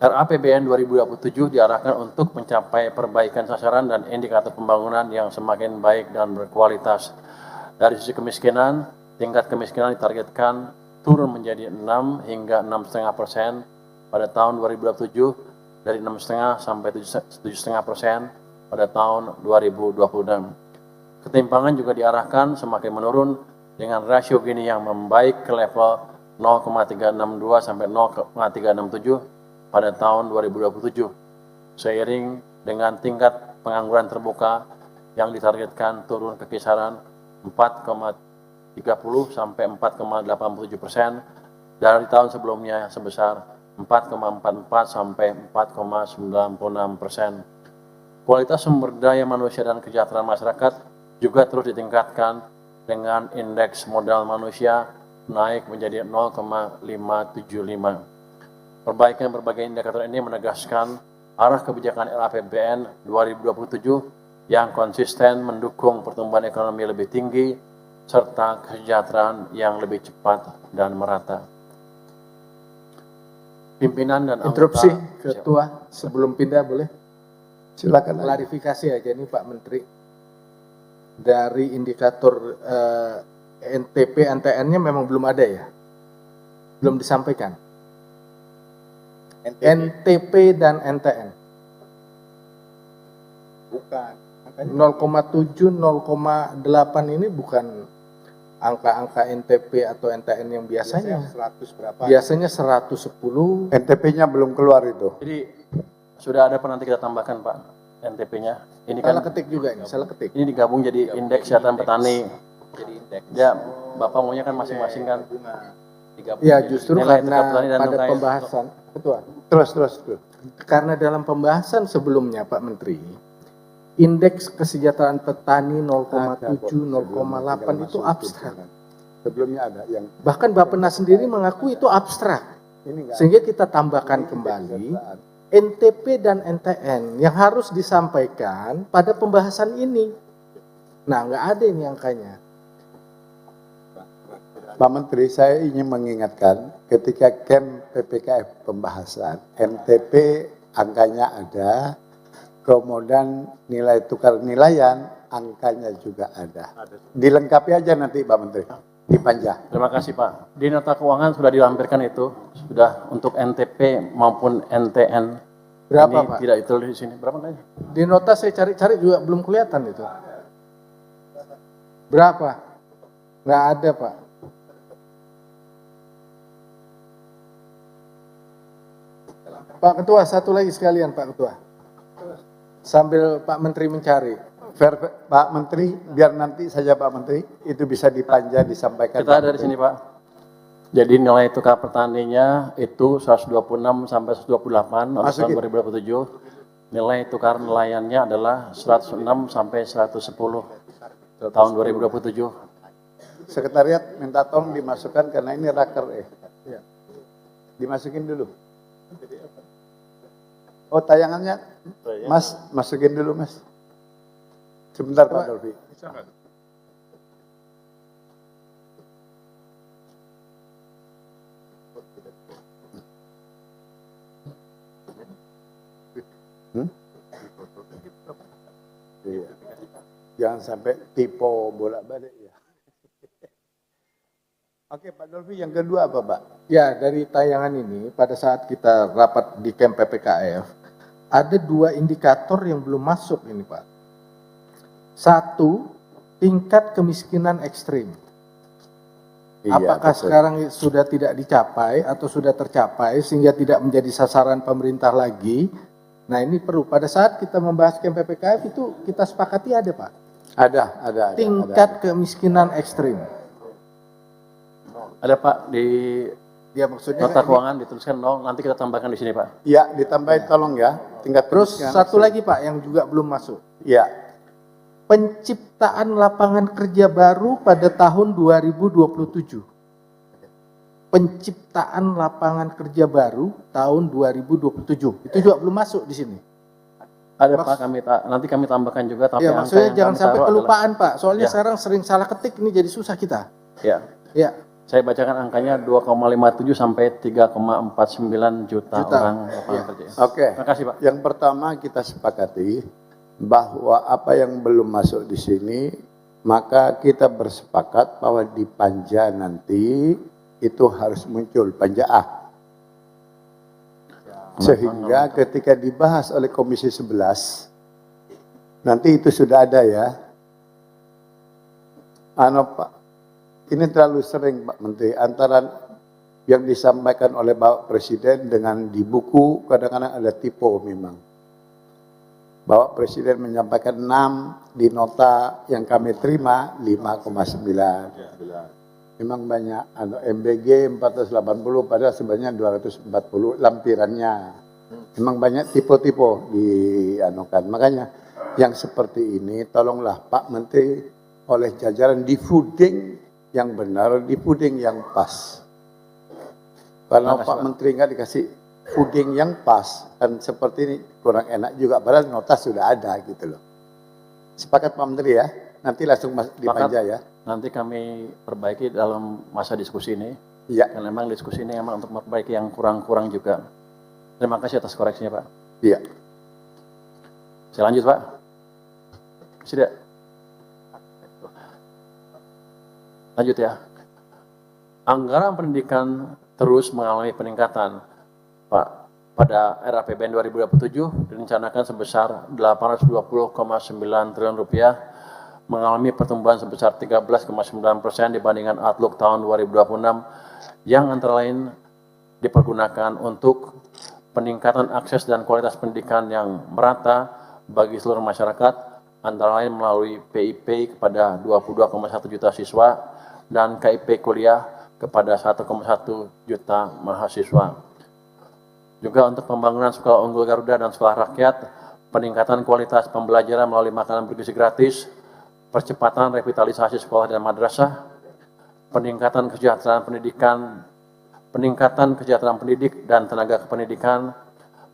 RAPBN 2027 diarahkan untuk mencapai perbaikan sasaran dan indikator pembangunan yang semakin baik dan berkualitas. Dari sisi kemiskinan, tingkat kemiskinan ditargetkan turun menjadi 6 hingga 6,5% pada tahun 2027 dari 6,5 sampai 7,5% pada tahun 2026. Ketimpangan juga diarahkan semakin menurun dengan rasio Gini yang membaik ke level 0,362 sampai 0,367 pada tahun 2027, seiring dengan tingkat pengangguran terbuka yang ditargetkan turun ke kisaran 4,30 sampai 4,87% dari tahun sebelumnya sebesar 4,44 sampai 4,96%. Kualitas sumber daya manusia dan kesejahteraan masyarakat juga terus ditingkatkan dengan indeks modal manusia naik menjadi 0,575. Perbaikan berbagai indikator ini menegaskan arah kebijakan RAPBN 2027 yang konsisten mendukung pertumbuhan ekonomi lebih tinggi serta kesejahteraan yang lebih cepat dan merata. Pimpinan dan interupsi Ketua sebelum pindah boleh? Silakan. Klarifikasi aja nih Pak Menteri. Dari indikator NTP NTN-nya memang belum ada ya? Belum disampaikan. NTP dan NTN. Bukan. 0,7, 0,8 ini bukan angka-angka NTP atau NTN yang biasanya. 100 berapa? Biasanya 110. NTP-nya belum keluar itu. Jadi sudah ada nanti kita tambahkan Pak NTP-nya. Ini salah kan ketik juga ini, salah ketik. Ini digabung jadi indeks kesehatan petani. Jadi indeks. Ya, Bapak maunya kan masing-masing kan. Ya justru Nilai karena tukar petani dan pada nilai- pembahasan Ketua. Terus. Karena dalam pembahasan sebelumnya Pak Menteri, indeks kesejahteraan petani 0,7, 0,8 itu abstrak. Sebelumnya ada yang Bahkan Bappenas sendiri mengaku itu abstrak. Sehingga kita tambahkan kembali NTP dan NTN yang harus disampaikan pada pembahasan ini. Nah, nggak ada ini angkanya. Pak Menteri, saya ingin mengingatkan ketika KEM PPKF pembahasan, NTP angkanya ada, kemudian nilai tukar nilaian angkanya juga ada. Dilengkapi aja nanti Pak Menteri, dipanjang. Terima kasih Pak. Di nota keuangan sudah dilampirkan itu, sudah untuk NTP maupun NTN. Berapa ini Pak? Tidak ditulis di sini. Berapa kali? Di nota saya cari-cari juga belum kelihatan itu. Berapa? Nggak ada Pak. Pak Ketua, satu lagi sekalian Pak Ketua. Sambil Pak Menteri mencari. Pak Menteri, biar nanti saja Pak Menteri, itu bisa dipanjang, disampaikan. Kita ada di sini Pak. Jadi nilai tukar petaninya itu 126 sampai 128 untuk tahun 2027. Nilai tukar nelayannya adalah 106 sampai 110 tahun 2027. Sekretariat minta tolong dimasukkan karena ini raker Dimasukin dulu. Oh tayangannya, Mas, masukin dulu Mas. Sebentar Pak Dolfi. Iya. Jangan sampai tipe bolak-balik ya. Oke Pak Dolfi, yang kedua apa Pak? Ya, dari tayangan ini pada saat kita rapat di KEM PPKF, ada dua indikator yang belum masuk ini Pak. Satu, tingkat kemiskinan ekstrim. Iya, Apakah betul. sekarang sudah tidak dicapai atau sudah tercapai sehingga tidak menjadi sasaran pemerintah lagi? Nah ini perlu, pada saat kita membahas KEM PPKF itu kita sepakati ada Pak. Ada. Tingkat kemiskinan ekstrim. Ada Pak di Ya maksudnya nota keuangan dituliskan dong, nanti kita tambahkan di sini Pak. Ya, ditambahin tolong ya. Tingkat terus kemiskinan satu ekstrim. lagi Pak yang juga belum masuk. Ya, Penciptaan lapangan kerja baru pada tahun 2027. Penciptaan lapangan kerja baru tahun 2027. Itu juga belum masuk di sini. Ada Pak, nanti kami tambahkan juga. Tapi Ya maksudnya angka yang jangan kami sampai taruh kelupaan Pak. Soalnya Ya. sekarang sering salah ketik ini jadi susah kita. Ya. Ya, Saya bacakan angkanya 2,57 sampai 3,49 juta orang lapangan kerja. Oke. Terima kasih, Pak. Yang pertama kita sepakati bahwa apa yang belum masuk di sini, maka kita bersepakat bahwa di panja nanti itu harus muncul panja A. Sehingga ketika dibahas oleh Komisi 11, nanti itu sudah ada ya. Pak, ini terlalu sering Pak Menteri, antara yang disampaikan oleh Bapak Presiden dengan di buku, kadang-kadang ada typo memang. Bapak Presiden menyampaikan 6, di nota yang kami terima 5,9. Memang banyak, MBG 480, padahal sebenarnya 240 lampirannya. Memang banyak tipe-tipe di anukan. Makanya yang seperti ini, tolonglah Pak Menteri oleh jajaran di fooding yang benar, di fooding yang pas. Kalau Pak Menteri nggak dikasih fooding yang pas, dan seperti ini kurang enak juga, padahal nota sudah ada gitu loh. Sepakat Pak Menteri ya? Nanti langsung dipanja ya. Nanti kami perbaiki dalam masa diskusi ini. Iya. Karena memang diskusi ini memang untuk memperbaiki yang kurang-kurang juga. Terima kasih atas koreksinya Pak. Iya. Saya lanjut Pak. Sudah. Lanjut ya. Anggaran pendidikan terus mengalami peningkatan. Pak, pada RAPBN 2027 direncanakan sebesar 820,9 triliun rupiah, mengalami pertumbuhan sebesar 13,9% dibandingkan outlook tahun 2026 yang antara lain dipergunakan untuk peningkatan akses dan kualitas pendidikan yang merata bagi seluruh masyarakat, antara lain melalui PIP kepada 22,1 juta siswa dan KIP kuliah kepada 1,1 juta mahasiswa. Juga untuk pembangunan sekolah unggul Garuda dan sekolah rakyat, peningkatan kualitas pembelajaran melalui makanan bergizi gratis, percepatan revitalisasi sekolah dan madrasah, peningkatan kesejahteraan pendidik dan tenaga kependidikan,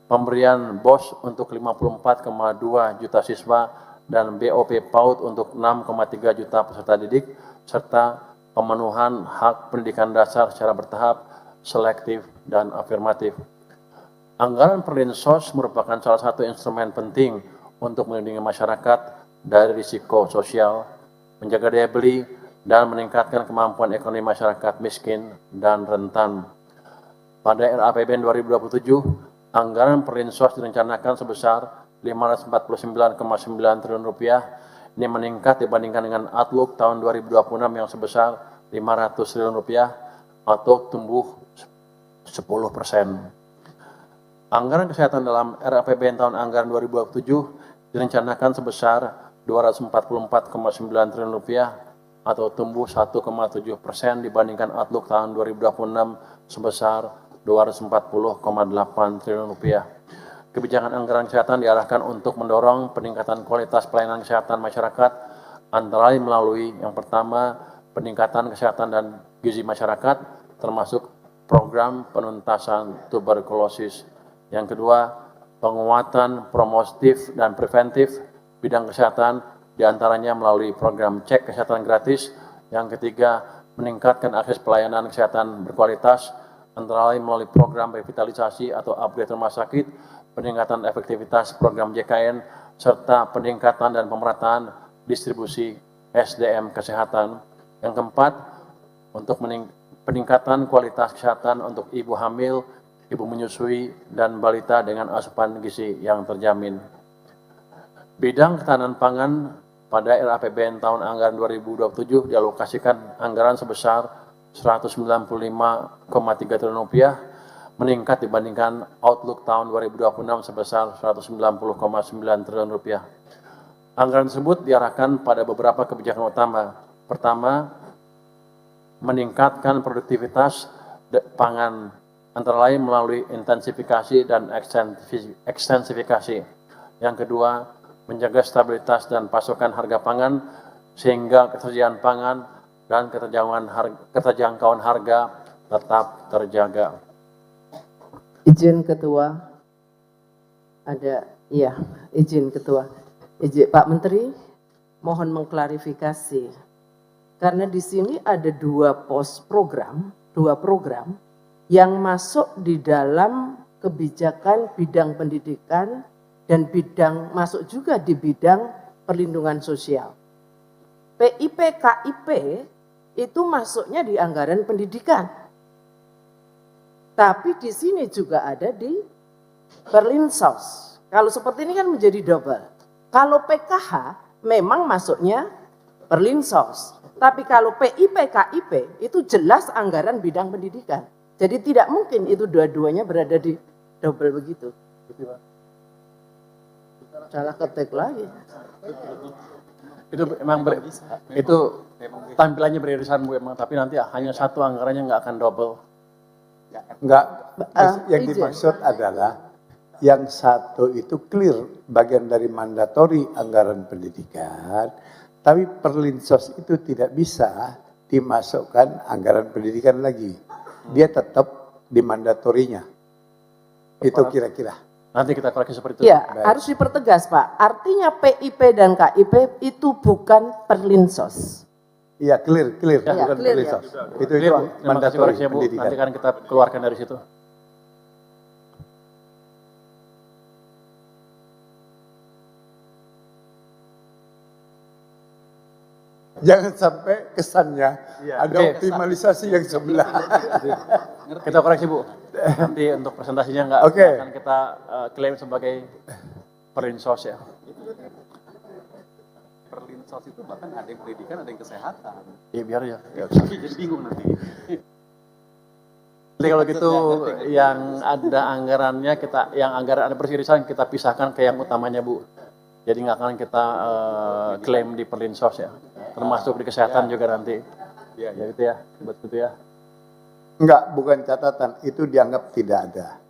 pemberian BOS untuk 54,2 juta siswa dan BOP PAUD untuk 6,3 juta peserta didik, serta pemenuhan hak pendidikan dasar secara bertahap, selektif, dan afirmatif. Anggaran Perlinsos merupakan salah satu instrumen penting untuk melindungi masyarakat dari risiko sosial, menjaga daya beli, dan meningkatkan kemampuan ekonomi masyarakat miskin dan rentan. Pada RAPBN 2027, anggaran Perlinsos direncanakan sebesar 549,9 triliun rupiah. Ini meningkat dibandingkan dengan outlook tahun 2026 yang sebesar 500 triliun rupiah atau tumbuh 10%. Anggaran kesehatan dalam RAPBN tahun anggaran 2027 direncanakan sebesar 244,9 triliun rupiah atau tumbuh 1,7% dibandingkan outlook tahun 2026 sebesar 240,8 triliun rupiah. Kebijakan anggaran kesehatan diarahkan untuk mendorong peningkatan kualitas pelayanan kesehatan masyarakat, antara lain melalui yang pertama, peningkatan kesehatan dan gizi masyarakat, termasuk program penuntasan tuberkulosis. Yang kedua, penguatan promotif dan preventif bidang kesehatan, diantaranya melalui program cek kesehatan gratis. Yang ketiga, meningkatkan akses pelayanan kesehatan berkualitas, antara lain melalui program revitalisasi atau upgrade rumah sakit, peningkatan efektivitas program JKN, serta peningkatan dan pemerataan distribusi SDM kesehatan. Yang keempat, untuk peningkatan kualitas kesehatan untuk ibu hamil, ibu menyusui, dan balita dengan asupan gizi yang terjamin. Bidang ketahanan pangan pada RAPBN tahun anggaran 2027 dialokasikan anggaran sebesar 195,3 triliun rupiah, meningkat dibandingkan outlook tahun 2026 sebesar 190,9 triliun rupiah. Anggaran tersebut diarahkan pada beberapa kebijakan utama. Pertama, meningkatkan produktivitas pangan, antara lain melalui intensifikasi dan ekstensifikasi. Yang kedua, menjaga stabilitas dan pasokan harga pangan sehingga ketersediaan pangan dan keterjangkauan harga tetap terjaga. Izin Ketua, izin Ketua. Izin Pak Menteri, mohon mengklarifikasi karena di sini ada dua program yang masuk di dalam kebijakan bidang pendidikan dan masuk juga di bidang perlindungan sosial. PIP KIP itu masuknya di anggaran pendidikan. Tapi di sini juga ada di Perlinsos. Kalau seperti ini kan menjadi double. Kalau PKH memang masuknya Perlinsos. Tapi kalau PIP KIP itu jelas anggaran bidang pendidikan. Jadi tidak mungkin itu dua-duanya berada di double begitu. Salah ketik lagi. Itu memang itu tampilannya beririsan Bu emang, tapi nanti hanya satu anggarannya nggak akan double. Enggak, yang dimaksud adalah yang satu itu clear bagian dari mandatori anggaran pendidikan, tapi Perlinsos itu tidak bisa dimasukkan anggaran pendidikan lagi. Dia tetap di mandatorinya. Itu kira-kira. Nanti kita koreksi seperti itu. Ya, harus dipertegas Pak. Artinya PIP dan KIP itu bukan Perlinsos. Iya, clear, Ya, bukan clear, Perlinsos. ya. Itu Terima kasih mandatori koreksinya Bu. pendidikan. Nanti kan kita keluarkan dari situ. Jangan sampai kesannya ada Oke. optimalisasi yang sebelah. Kita koreksi Bu. Nanti untuk presentasinya nggak Oke. akan kita klaim sebagai Perlinsos ya. Perlinsos itu bahkan ada yang pendidikan, ada yang kesehatan. Iya biar ya. Jadi bingung nanti. Jadi kalau gitu yang ada anggarannya yang anggaran ada persirisan kita pisahkan ke yang utamanya Bu. Jadi nggak akan kita klaim di Perlinsos ya. Termasuk di kesehatan juga nanti. Ya gitu ya, betul ya. Enggak, bukan catatan. Itu dianggap tidak ada.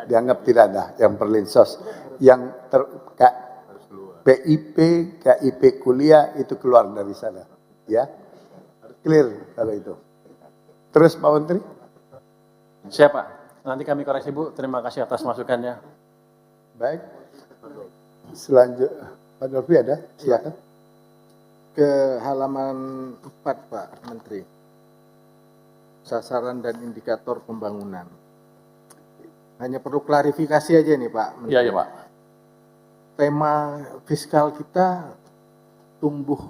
Dianggap tidak ada yang Perlinsos. Yang PIP, KIP kuliah itu keluar dari sana. Ya, clear kalau itu. Terus Pak Menteri? Siapa? Nanti kami koreksi Bu. Terima kasih atas masukannya. Baik. Selanjutnya, Pak Dolfi ada? Silakan. Ke halaman 4 Pak Menteri. Sasaran dan indikator pembangunan. Hanya perlu klarifikasi aja nih Pak Menteri. Iya Pak. Tema fiskal kita tumbuh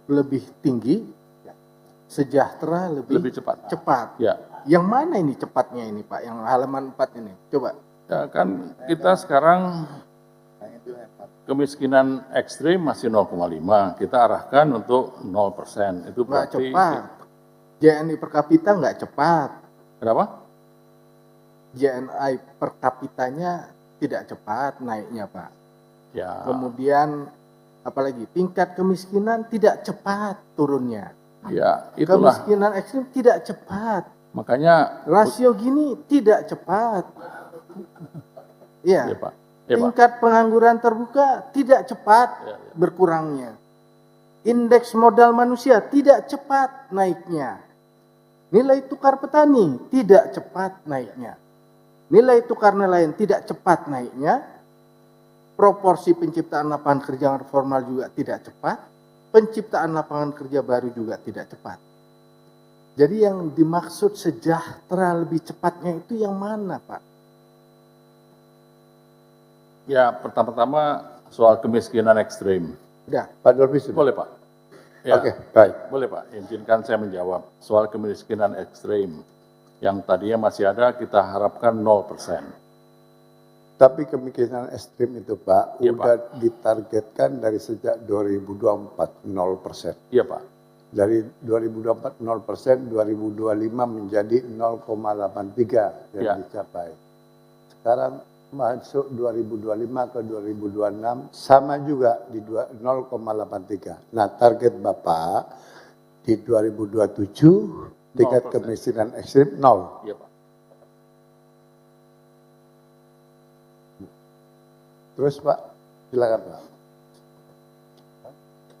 lebih tinggi, sejahtera lebih cepat. Ya. Yang mana ini cepatnya ini Pak? Yang halaman 4 ini. Coba. Ya kan kita sekarang kemiskinan ekstrim masih 0,5. Kita arahkan untuk 0%. Itu Nggak berarti cepat. JNI per kapita nggak cepat. Kenapa? JNI per kapitanya tidak cepat naiknya Pak. Ya. Kemudian apalagi tingkat kemiskinan tidak cepat turunnya. Ya, itulah. Kemiskinan ekstrim tidak cepat. Makanya Rasio gini tidak cepat. ya, Iya. Pak. Ya, Pak. Tingkat pengangguran terbuka tidak cepat berkurangnya. Indeks modal manusia tidak cepat naiknya. Nilai tukar petani tidak cepat naiknya. Nilai tukar nelayan tidak cepat naiknya. Proporsi penciptaan lapangan kerja formal juga tidak cepat. Penciptaan lapangan kerja baru juga tidak cepat. Jadi yang dimaksud sejahtera lebih cepatnya itu yang mana Pak? Ya, pertama-tama soal kemiskinan ekstrim. Udah. Pak Dolfi sudah. Boleh, Pak? Ya, Oke, baik. boleh, Pak. Izinkan saya menjawab soal kemiskinan ekstrim. Yang tadinya masih ada, kita harapkan 0%. Tapi kemiskinan ekstrim itu Pak, Iya, udah ditargetkan dari sejak 2024 0%. Iya, Pak. Dari 2024 0%, 2025 menjadi 0,83 yang Ya. dicapai. Sekarang masuk 2025 ke 2026 sama juga di 0,83. Nah, target Bapak di 2027 tingkat 0%. kemiskinan ekstrim 0. Iya, Pak. Terus Pak, silakan Pak.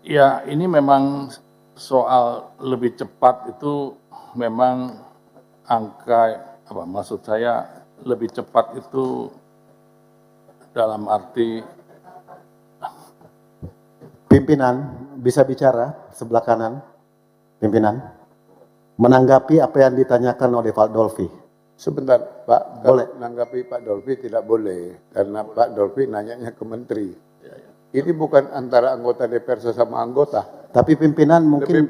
Ya, ini memang soal lebih cepat itu memang angka apa maksud saya lebih cepat itu dalam arti Pimpinan bisa bicara sebelah kanan, pimpinan, menanggapi apa yang ditanyakan oleh Pak Dolfi. Sebentar, Pak. Boleh. Kalau menanggapi Pak Dolfi tidak boleh, karena Pak Dolfi nanyanya ke Menteri. Ini bukan antara anggota DPR sesama anggota. Tapi pimpinan mungkin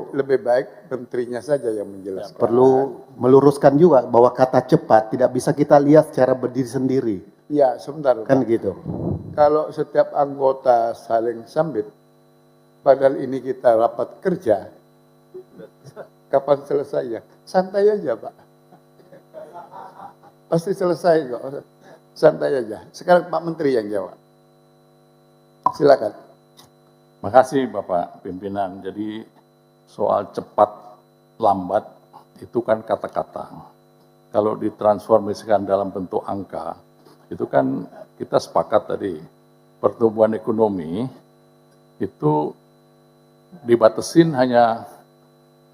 Lebih baik menterinya saja yang menjelaskan. perlu meluruskan juga bahwa kata cepat tidak bisa kita lihat secara berdiri sendiri. Ya, sebentar. Kan Pak. gitu. Kalau setiap anggota saling sambit, padahal ini kita rapat kerja, kapan selesainya? Santai aja, Pak. Pasti selesai kok. Santai aja. Sekarang Pak Menteri yang jawab. Silakan. Makasih Bapak Pimpinan. Jadi soal cepat lambat itu kan kata-kata. Kalau ditransformasikan dalam bentuk angka, itu kan kita sepakat tadi pertumbuhan ekonomi itu dibatasin hanya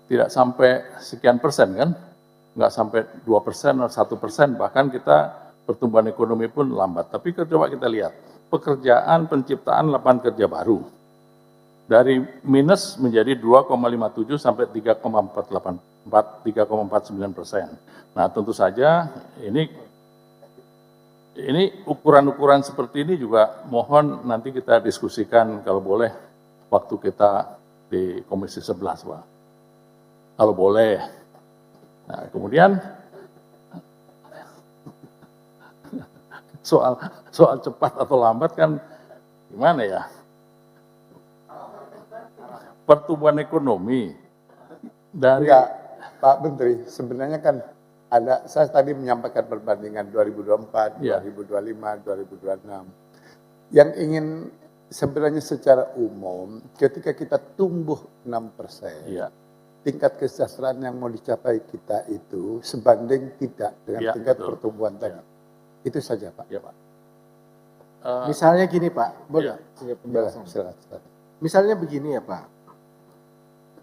tidak sampai sekian persen kan, nggak sampai 2% atau 1%, bahkan kita pertumbuhan ekonomi pun lambat. Tapi coba kita lihat pekerjaan penciptaan lapangan kerja baru dari minus menjadi 2,57 sampai 3,49%. Nah tentu saja ini ukuran-ukuran seperti ini juga mohon nanti kita diskusikan kalau boleh waktu kita di Komisi 11, Pak. Kalau boleh. Nah, kemudian soal cepat atau lambat kan gimana ya? Pertumbuhan ekonomi dari Enggak, Pak Menteri, sebenarnya kan ada, saya tadi menyampaikan perbandingan 2024, Ya. 2025, 2026. Yang ingin sebenarnya secara umum, ketika kita tumbuh 6%, ya, tingkat kesejahteraan yang mau dicapai kita itu sebanding tidak dengan Ya, tingkat betul. pertumbuhan tadi. Itu saja, Pak. ya Pak. Misalnya gini Pak, boleh? Iya. Penjelasan. Silakan. Misalnya begini ya Pak.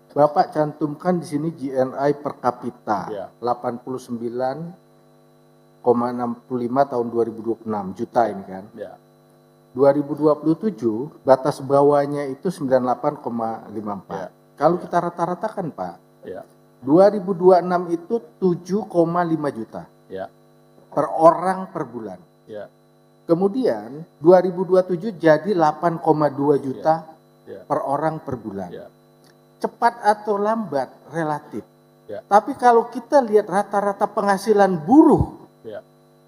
Bapak cantumkan di sini GNI per kapita Ya. 89,65 tahun 2026 juta ini kan. Ya, 2027 batas bawahnya itu 98,54. Ya. Kalau kita rata-ratakan Pak, ya, 2026 itu 7,5 juta ya, per orang per bulan. ya, Kemudian 2027 jadi 8,2 juta ya, per orang per bulan. ya, Cepat atau lambat relatif. Ya. Tapi kalau kita lihat rata-rata penghasilan buruh ya,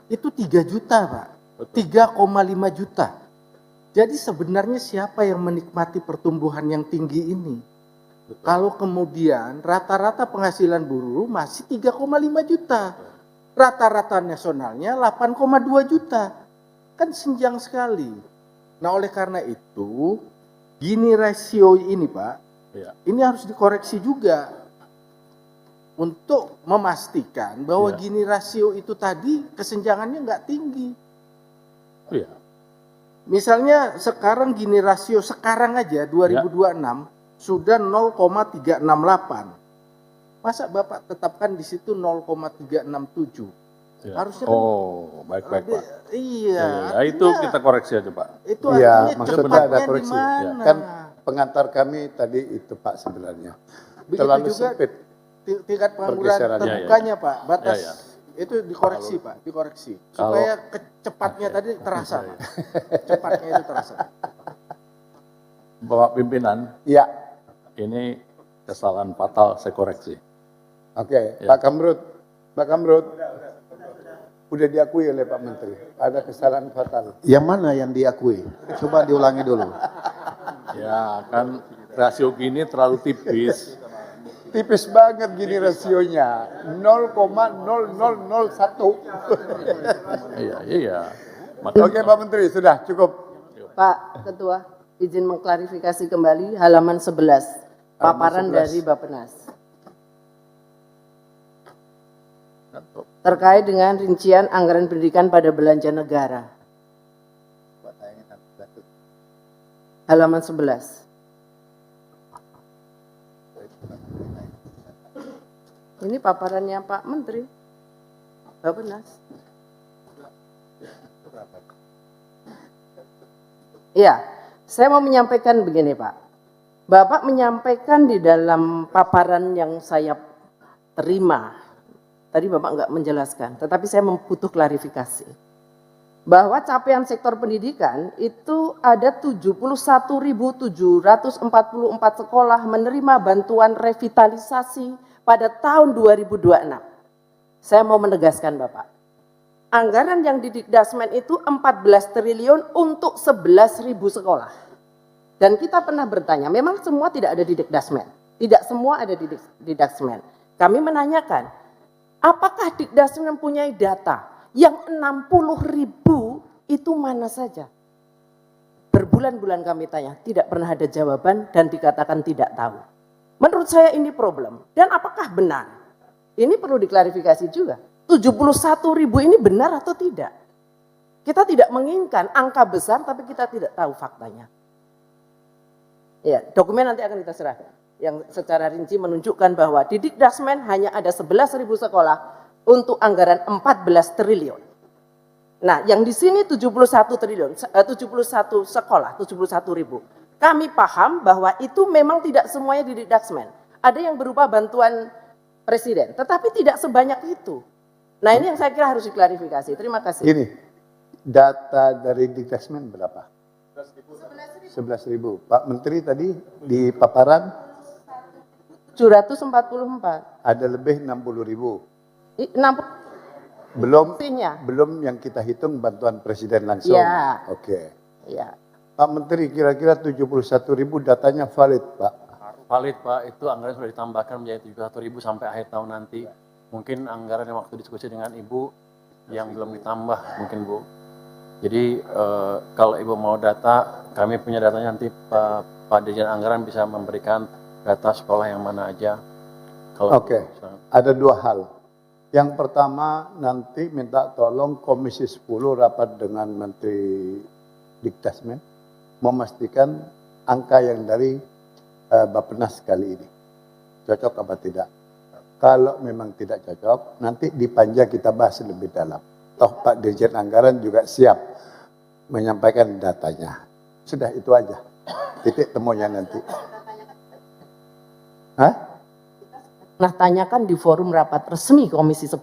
itu 3 juta Pak. betul. 3,5 juta. Jadi sebenarnya siapa yang menikmati pertumbuhan yang tinggi ini? Betul. Kalau kemudian rata-rata penghasilan buruh masih 3,5 juta. Rata-rata nasionalnya 8,2 juta. Kan senjang sekali. Nah oleh karena itu, Gini rasio ini Pak, ya, ini harus dikoreksi juga. Untuk memastikan bahwa Ya. Gini rasio itu tadi kesenjangannya nggak tinggi. ya, Misalnya sekarang Gini rasio sekarang aja 2026 sudah 0,368. Masa Bapak tetapkan di situ 0,367? ya. Harusnya kan Oh, baik, baik Pak. iya. Ya, itu artinya kita koreksi aja Pak. itu Iya, artinya maksudnya ada cepatnya di koreksi. mana? Kan pengantar kami tadi itu Pak sebenarnya. Begitu Terlalu juga sempit. tingkat pengangguran Pergeseran. terbukanya Pak, batas Ya, ya. itu dikoreksi Pak, dikoreksi supaya kecepatnya tadi terasa, Pak. Cepatnya itu terasa. Bapak pimpinan, Iya. ini kesalahan fatal saya koreksi. Oke, Ya. Pak Kamrut. Pak Kamrut. Udah diakui oleh Pak Menteri. Ada kesalahan fatal. Yang mana yang diakui? Coba diulangi dulu. Ya, kan rasio gini terlalu tipis. Tipis banget gini rasionya. 0,0001. Iya, iya. Oke Pak Menteri, sudah cukup. Pak Ketua, izin mengklarifikasi kembali halaman 11, paparan 11. dari Bappenas. Terkait dengan rincian anggaran pendidikan pada belanja negara. Halaman 11. Ini paparannya Pak Menteri. Bappenas. Iya, saya mau menyampaikan begini Pak. Bapak menyampaikan di dalam paparan yang saya terima, tadi Bapak nggak menjelaskan, tetapi saya butuh klarifikasi, bahwa capaian sektor pendidikan itu ada 71.744 sekolah menerima bantuan revitalisasi pada tahun 2026. Saya mau menegaskan Bapak, anggaran yang di Dikdasmen itu 14 triliun untuk 11.000 sekolah. Dan kita pernah bertanya, memang semua tidak ada di Dikdasmen. Tidak semua ada di Dikdasmen. Kami menanyakan, apakah Dikdasmen mempunyai data yang 60.000 itu mana saja? Berbulan-bulan kami tanya, tidak pernah ada jawaban dan dikatakan tidak tahu. Menurut saya ini problem. Dan apakah benar? Ini perlu diklarifikasi juga. 71.000 ini benar atau tidak? Kita tidak menginginkan angka besar tapi kita tidak tahu faktanya. Ya, dokumen nanti akan kita serahkan. Yang secara rinci menunjukkan bahwa di Dikdasmen hanya ada 11.000 sekolah untuk anggaran 14 triliun. Nah, yang di sini 71 triliun, 71 sekolah, 71.000. Kami paham bahwa itu memang tidak semuanya di Dikdasmen. Ada yang berupa bantuan presiden, tetapi tidak sebanyak itu. Nah, ini yang saya kira harus diklarifikasi. Terima kasih. Ini data dari Dikdasmen berapa? 11.000. Pak Menteri tadi di paparan 744. ada lebih 60.000. 60 Belum yang kita hitung bantuan presiden langsung. Ya. Oke. Ya. Pak Menteri, kira-kira 71.000 datanya valid, Pak? Valid Pak, itu anggaran sudah ditambahkan menjadi 71.000 sampai akhir tahun nanti. Mungkin anggaran yang waktu diskusi dengan Ibu yang belum ditambah mungkin Bu. Jadi kalau Ibu mau data, kami punya datanya nanti Pak Dirjen Anggaran bisa memberikan data sekolah yang mana aja. Oke, ada dua hal. Yang pertama nanti minta tolong Komisi 10 rapat dengan Menteri Dikdasmen memastikan angka yang dari Bappenas kali ini. Cocok apa tidak? Kalau memang tidak cocok, nanti di panja kita bahas lebih dalam. Toh Pak Dirjen Anggaran juga siap menyampaikan datanya. Sudah itu aja. Titik temunya nanti. Hah? Nah, tanyakan di forum rapat resmi Komisi 10.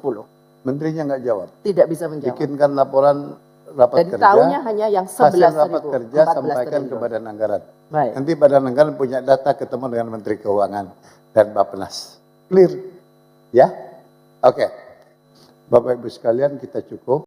Menterinya nggak jawab. Tidak bisa menjawab. Bikinkan laporan rapat Jadi kerja. tahunya hanya yang Hasil 11.000. rapat kerja 14 sampaikan triliun. ke Badan Anggaran. Baik. Nanti Badan Anggaran punya data ketemu dengan Menteri Keuangan dan Bappenas. Clear? Ya? Oke. Bapak Ibu sekalian, kita cukup.